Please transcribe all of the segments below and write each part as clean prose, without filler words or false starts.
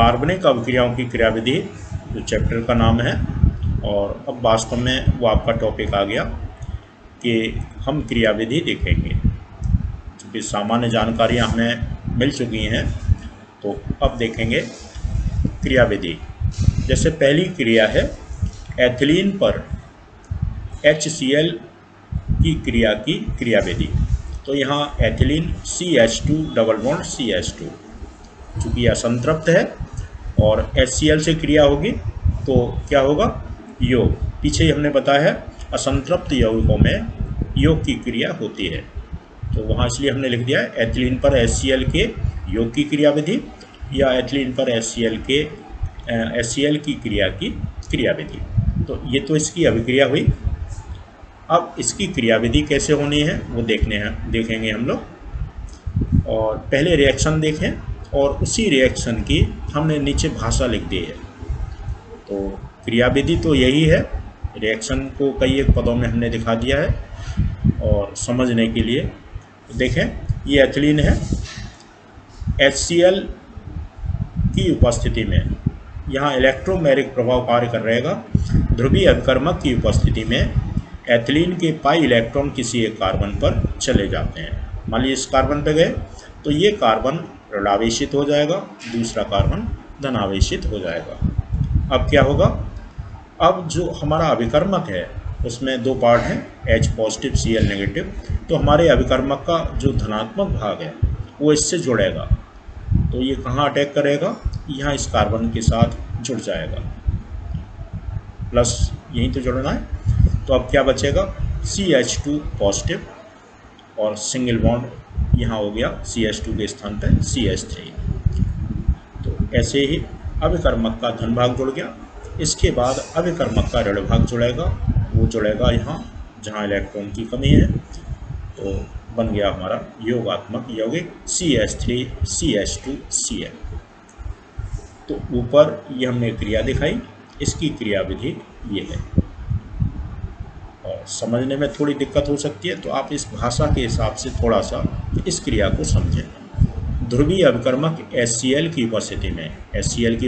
कार्बनिक अभिक्रियाओं की क्रियाविधि जो चैप्टर का नाम है। और अब वास्तव में वो आपका टॉपिक आ गया कि हम क्रियाविधि देखेंगे। क्योंकि सामान्य जानकारियाँ हमें मिल चुकी हैं, तो अब देखेंगे क्रियाविधि। जैसे पहली क्रिया है एथिलीन पर HCl की क्रिया की क्रियाविधि। तो यहाँ ethylene CH2 double bond CH2, चूँकि यह असंतृप्त है और HCl से क्रिया होगी तो क्या होगा, योग। पीछे हमने बताया है असंतृप्त यौगिकों में योग की क्रिया होती है, तो वहाँ इसलिए हमने लिख दिया है एथिलीन पर HCl के योग की क्रियाविधि या एथिलीन पर HCl की क्रिया की क्रियाविधि। तो ये तो इसकी अभिक्रिया हुई। अब इसकी क्रियाविधि कैसे होनी है वो देखेंगे हम लोग। और पहले रिएक्शन देखें और उसी रिएक्शन की हमने नीचे भाषा लिख दी है। तो क्रियाविधि तो यही है, रिएक्शन को कई एक पदों में हमने दिखा दिया है। और समझने के लिए देखें, ये एथिलीन है, HCl की उपस्थिति में यहाँ इलेक्ट्रोमैग्नेटिक प्रभाव कार्य कर रहेगा। ध्रुवीय अभिकर्मक की उपस्थिति में एथिलीन के पाई इलेक्ट्रॉन किसी एक कार्बन पर चले जाते हैं। मान लीजिए इस कार्बन पे गए तो ये कार्बन ऋणावेशित हो जाएगा, दूसरा कार्बन धनावेशित हो जाएगा। अब क्या होगा, अब जो हमारा अभिकर्मक है उसमें दो पार्ट हैं, H पॉजिटिव Cl नेगेटिव। तो हमारे अभिकर्मक का जो धनात्मक भाग है वो इससे जुड़ेगा, तो ये कहाँ अटैक करेगा, यहाँ इस कार्बन के साथ जुड़ जाएगा, प्लस यहीं तो जुड़ना है। तो अब क्या बचेगा, CH2 पॉजिटिव और सिंगल बॉन्ड यहाँ हो गया CH2 के स्थान पर CH3। तो ऐसे ही अभिकर्मक का धन भाग जुड़ गया। इसके बाद अभिकर्मक का ऋण भाग जुड़ेगा, वो जुड़ेगा यहाँ जहाँ इलेक्ट्रॉन की कमी है। तो बन गया हमारा योगात्मक यौगिक CH3 CH2 Cl। तो ऊपर ये हमने क्रिया दिखाई, इसकी क्रियाविधि ये है। और समझने में थोड़ी दिक्कत हो सकती है, तो आप इस भाषा के हिसाब से थोड़ा सा इस क्रिया को समझें। ध्रुवीय अभिकर्मक HCl की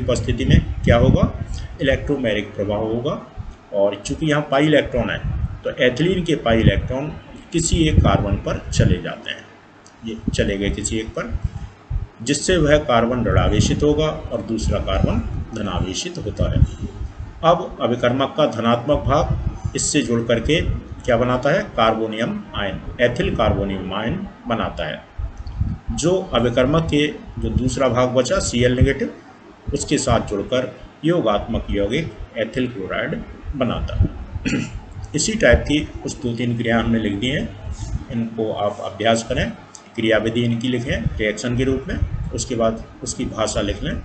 उपस्थिति में क्या होगा, इलेक्ट्रोमैग्नेटिक प्रभाव होगा। और चूंकि यहाँ पाई इलेक्ट्रॉन है तो एथिलीन के पाई इलेक्ट्रॉन किसी एक कार्बन पर चले जाते हैं, ये चले गए किसी एक पर, जिससे वह कार्बन ऋणावेशित होगा और दूसरा कार्बन धनावेशित होता है। अब अभिकर्मक का धनात्मक भाग इससे जुड़ करके क्या बनाता है, carbonium ion, ethyl carbonium ion बनाता है। जो अभिकर्मक के जो दूसरा भाग बचा Cl नेगेटिव, उसके साथ जुड़कर योगात्मक यौगिक एथिल क्लोराइड बनाता है। इसी टाइप की कुछ 2-3 क्रिया हमने लिख दी हैं, इनको आप अभ्यास करें। क्रियाविधि इनकी लिखें रिएक्शन के रूप में, उसके बाद उसकी भाषा लिख लें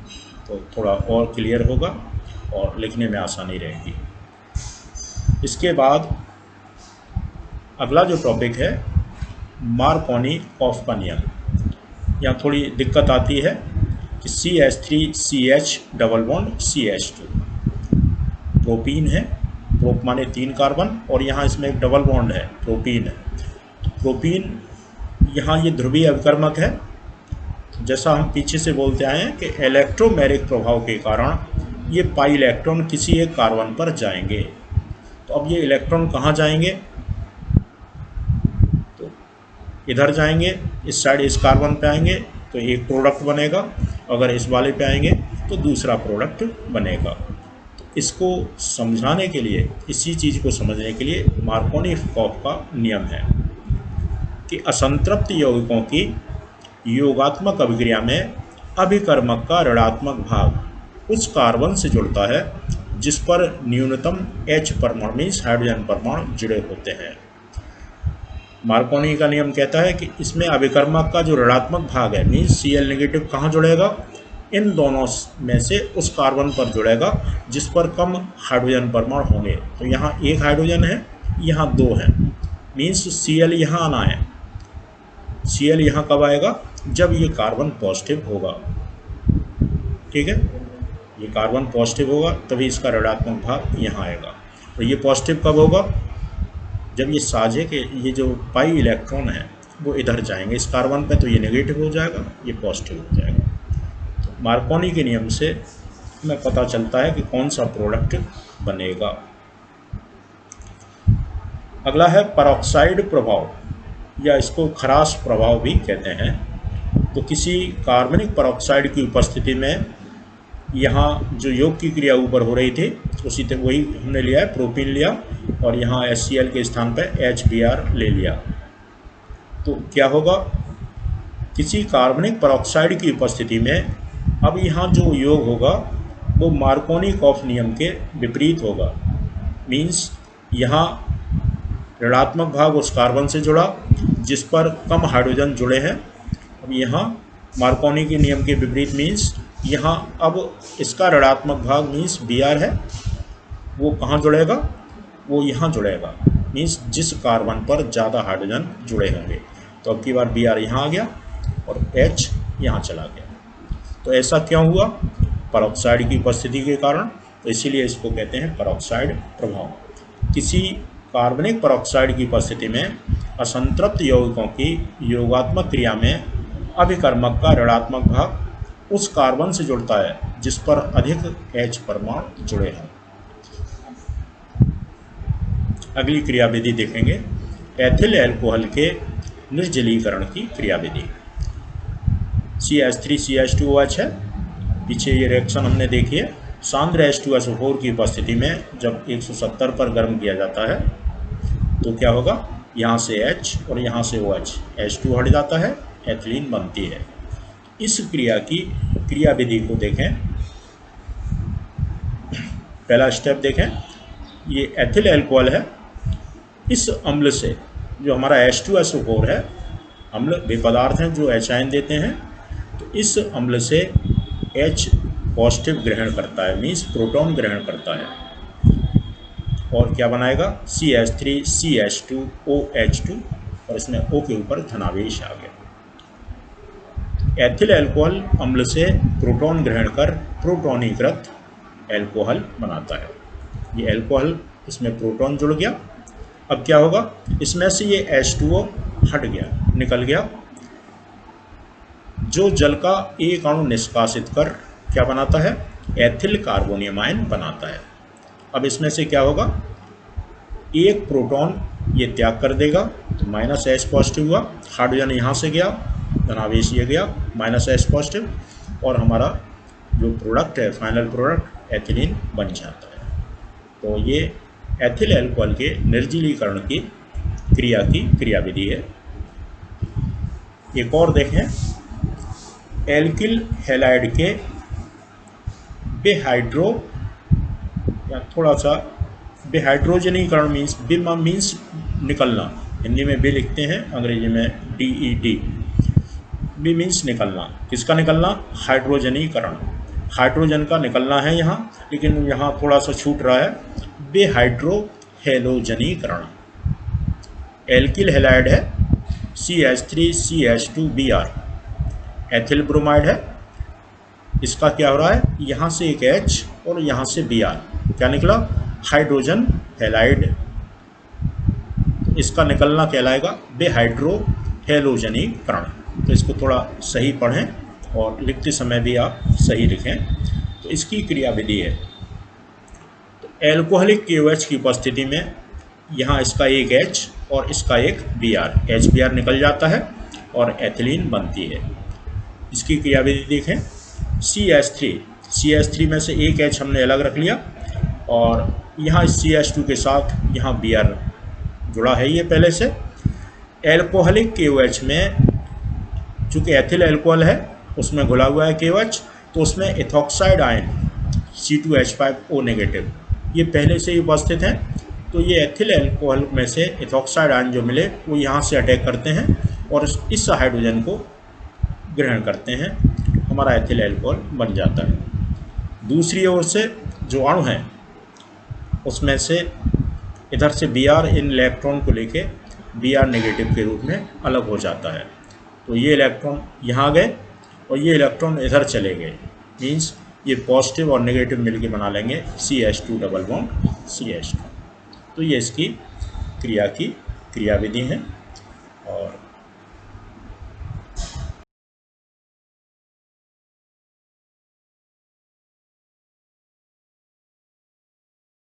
तो थोड़ा और क्लियर होगा और लिखने में आसानी रहेगी। इसके बाद अगला जो टॉपिक है मार्कोनी-कॉफ का नियम। यहाँ थोड़ी दिक्कत आती है कि CH3CH double bond CH2 propene है, प्रोप माने 3 कार्बन, और यहाँ इसमें एक डबल बॉन्ड है, प्रोपीन है। प्रोपीन यहाँ ये ध्रुवीय अभिकर्मक है। जैसा हम पीछे से बोलते आए हैं कि इलेक्ट्रोमैग्नेटिक प्रभाव के कारण ये पाई इलेक्ट्रॉन किसी एक कार्बन पर जाएंगे। तो अब ये इलेक्ट्रॉन कहाँ जाएंगे, तो इधर जाएंगे, इस साइड इस कार्बन पे आएंगे तो एक प्रोडक्ट बनेगा, अगर इस वाले पे आएंगे तो दूसरा प्रोडक्ट बनेगा। तो इसको समझाने के लिए, इसी चीज़ को समझने के लिए मार्कोनी-कॉफ का नियम है कि असंतृप्त यौगिकों की योगात्मक अभिक्रिया में अभिकर्मक का ऋणात्मक भाग उस कार्बन से जुड़ता है जिस पर न्यूनतम H परमाणु मीन्स हाइड्रोजन परमाणु जुड़े होते हैं। मार्कोनी का नियम कहता है कि इसमें अभिकर्मक का जो ऋणात्मक भाग है मीन्स Cl नेगेटिव कहाँ जुड़ेगा, इन दोनों में से उस कार्बन पर जुड़ेगा जिस पर कम हाइड्रोजन परमाणु होंगे। तो यहाँ एक हाइड्रोजन है, यहाँ 2 है, मीन्स Cl यहाँ आना है। Cl यहाँ कब आएगा, जब ये कार्बन पॉजिटिव होगा। ठीक है, ये कार्बन पॉजिटिव होगा तभी इसका ऋणात्मक भाग यहाँ आएगा। और ये पॉजिटिव कब होगा, जब ये साझे के ये जो पाई इलेक्ट्रॉन है वो इधर जाएंगे इस कार्बन पे, तो ये नेगेटिव हो जाएगा, ये पॉजिटिव हो जाएगा। तो मार्कोनी के नियम से हमें पता चलता है कि कौन सा प्रोडक्ट बनेगा। अगला है परऑक्साइड प्रभाव, या इसको खराश प्रभाव भी कहते हैं। तो किसी कार्बनिक परऑक्साइड की उपस्थिति में यहाँ जो योग की क्रिया ऊपर हो रही थी उसी तरह वही हमने लिया है, प्रोपीन लिया और यहाँ HCl के स्थान पर HBr ले लिया। तो क्या होगा, किसी कार्बनिक परऑक्साइड की उपस्थिति में अब यहाँ जो योग होगा वो मार्कोनी-कॉफ नियम के विपरीत होगा। मीन्स यहाँ ऋणात्मक भाग उस कार्बन से जुड़ा जिस पर कम हाइड्रोजन जुड़े हैं। अब यहाँ मार्कोनी के नियम के विपरीत मीन्स यहाँ अब इसका ऋणात्मक भाग मीन्स Br है, वो कहाँ जुड़ेगा, वो यहाँ जुड़ेगा। मीन्स जिस कार्बन पर ज़्यादा हाइड्रोजन जुड़े होंगे। तो अब की बार Br यहाँ आ गया और H यहाँ चला गया। तो ऐसा क्यों हुआ, परऑक्साइड की उपस्थिति के कारण। तो इसीलिए इसको कहते हैं परऑक्साइड प्रभाव। किसी कार्बनिक परऑक्साइड की उपस्थिति में असंतृप्त यौगिकों की योगात्मक क्रिया में अभिकर्मक का ऋणात्मक भाग उस कार्बन से जुड़ता है जिस पर अधिक H परमाणु जुड़े हैं। अगली क्रियाविधि देखेंगे, एथिल अल्कोहल के निर्जलीकरण की क्रियाविधि। CH3CH2OH है, पीछे ये रिएक्शन हमने देखी है। सांद्र H2SO4 की उपस्थिति में जब 170 पर गर्म किया जाता है तो क्या होगा, यहाँ से H और यहाँ से OH, H2 हट जाता है, एथिलीन बनती है। इस क्रिया की क्रियाविधि को देखें। पहला स्टेप देखें, ये एथिल अल्कोहल है। इस अम्ल से जो हमारा H2SO4 है, अम्ल वे पदार्थ हैं जो H आयन देते हैं। तो इस अम्ल से H पॉजिटिव ग्रहण करता है, मीन्स प्रोटॉन ग्रहण करता है और क्या बनाएगा, CH3CH2OH2 और इसमें O के ऊपर धनावेश आ गया। एथिल अल्कोहल अम्ल से प्रोटॉन ग्रहण कर प्रोटोनीकृत अल्कोहल बनाता है। ये अल्कोहल, इसमें प्रोटॉन जुड़ गया। अब क्या होगा, इसमें से ये H2O हट गया, निकल गया, जो जल का एक अणु निष्कासित कर क्या बनाता है, एथिल कार्बोनियम आयन बनाता है। अब इसमें से क्या होगा, एक प्रोटॉन ये त्याग कर देगा, तो -H पॉजिटिव हुआ, हाइड्रोजन यहाँ से गया, धनावेश ये गया, -H पॉजिटिव, और हमारा जो प्रोडक्ट है, फाइनल प्रोडक्ट एथिलीन बन जाता है। तो ये एथिल अल्कोहल के निर्जलीकरण की क्रिया की क्रियाविधि है। एक और देखें, एल्किल हैलाइड के बेहाइड्रो या थोड़ा सा बेहाइड्रोजनीकरण मीन्स मीन्स निकलना, हिंदी में बे लिखते हैं, अंग्रेजी में DED। बी मीन्स निकलना, किसका निकलना, हाइड्रोजनीकरण, हाइड्रोजन का निकलना है यहाँ, लेकिन यहाँ थोड़ा सा छूट रहा है, बेहाइड्रोहेलोजनीकरण। एल्किल हैलाइड है, CH3CH2Br, एथिल ब्रोमाइड है, इसका क्या हो रहा है, यहाँ से एक H और यहाँ से Br, क्या निकला, हाइड्रोजन हैलाइड। इसका निकलना कहलाएगा बेहाइड्रोहेलोजनीकरण। तो इसको थोड़ा सही पढ़ें और लिखते समय भी आप सही लिखें। तो इसकी क्रियाविधि है, तो एल्कोहलिक KOH की उपस्थिति में यहाँ इसका एक H और इसका एक Br, HBr निकल जाता है और एथिलीन बनती है। इसकी क्रियाविधि देखें, CH3 में से एक H हमने अलग रख लिया और यहाँ इस CH2 के साथ यहाँ Br जुड़ा है ये पहले से। एल्कोहलिक KOH में चूँकि एथिल अल्कोहल है उसमें घुला हुआ है KOH, तो उसमें इथॉक्साइड आयन C2H5O नेगेटिव ये पहले से ही उपस्थित हैं। तो ये एथिल अल्कोहल में से इथॉक्साइड आयन जो मिले वो यहाँ से अटैक करते हैं और इस हाइड्रोजन को ग्रहण करते हैं, हमारा एथिल अल्कोहल बन जाता है। दूसरी ओर से जो अणु हैं उसमें से इधर से Br इन इलेक्ट्रॉन को लेके Br नेगेटिव के रूप में अलग हो जाता है। तो ये इलेक्ट्रॉन यहाँ गए और ये इलेक्ट्रॉन इधर चले गए, मीन्स ये पॉजिटिव और नेगेटिव मिलके बना लेंगे CH2 डबल बॉन्ड CH2। तो ये इसकी क्रिया की क्रियाविधि है। और